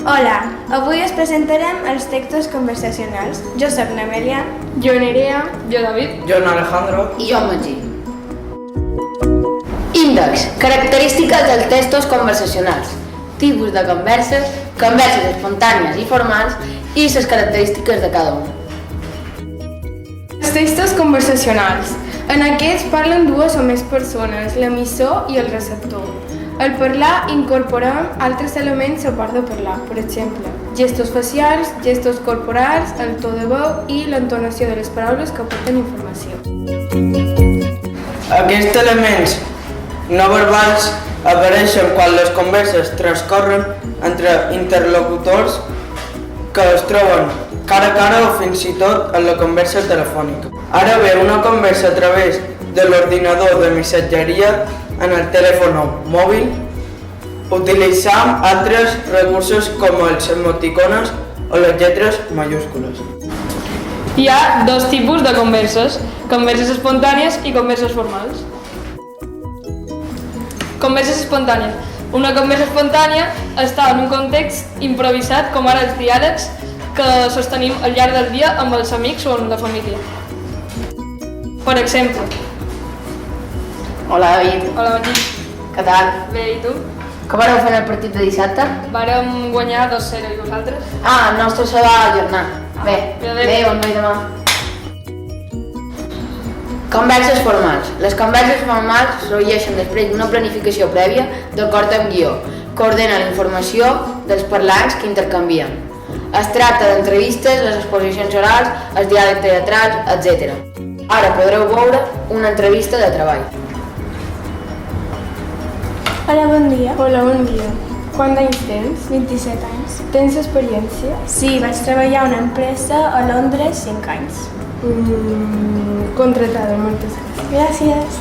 Hola, avui us presentarem els textos conversacionals. Jo soc n'Amèlia. Jo Nerea. Jo David. Jo Alejandro. I jo Magí. Índex. Característiques dels textos conversacionals. Tipus de converses, converses espontànies i formals i les característiques de cada una. Els textos conversacionals. En aquests parlen dues o més persones, l'emissor i el receptor. Al parlar incorporem altres elements a part de parlar, per exemple, gestos facials, gestos corporals, el to de veu i l'entonació de les paraules que aporten informació. Aquests elements no verbals apareixen quan les converses transcorren entre interlocutors que es troben cara a cara o fins i tot en la conversa telefònica. Ara bé, una conversa a través de l'ordinador de missatgeria en el telèfon mòbil, utilitzant altres recursos com els emoticones o les lletres majúscules. Hi ha dos tipus de converses espontànies i converses formals. Converses espontànies. Una conversa espontània està en un context improvisat, com ara els diàlegs que sostenim al llarg del dia amb els amics o amb la família. Per exemple. Hola David. Hola Magí. Què tal? Bé, i tu? Què vareu fer en el partit de dissabte? Vàrem guanyar 2-0, i vosaltres? El nostre se va ajornar. Bé, bon noi demà. Converses formals. Les converses formals s'orgueixen després d'una planificació prèvia d'acord amb guió, que ordena la informació dels parlants que intercanvien. Es tracta d'entrevistes, les exposicions orals, els diàlegs teatrals, etc. Ara podreu veure una entrevista de treball. Hola, bon dia. Hola, bon dia. Quants anys tens? 27 anys. Tens experiència? Sí, vaig treballar a una empresa a Londres 5 anys. Contratada, moltes gràcies. Gràcies.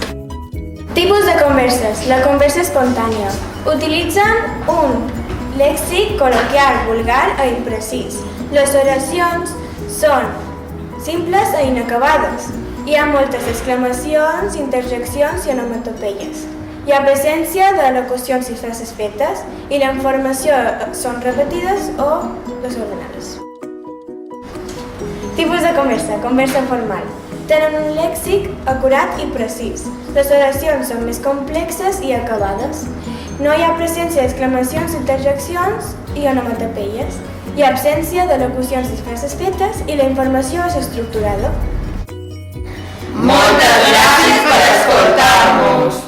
Tipus de converses. La conversa espontània. Utilitzen un lèxic col·loquial, vulgar i imprecís. Les oracions són simples i inacabades. Hi ha moltes exclamacions, interjeccions i onomatopeies. Hi ha presència de locucions i frases fetes i la informació són repetides o desordenades. Tipus de conversa. Conversa formal. Tenen un lèxic acurat i precís. Les oracions són més complexes i acabades. No hi ha presència d'exclamacions, interjeccions i onomatopeies. Hi ha absència de locucions i frases fetes i la informació és estructurada. Moltes gràcies per escoltar-nos!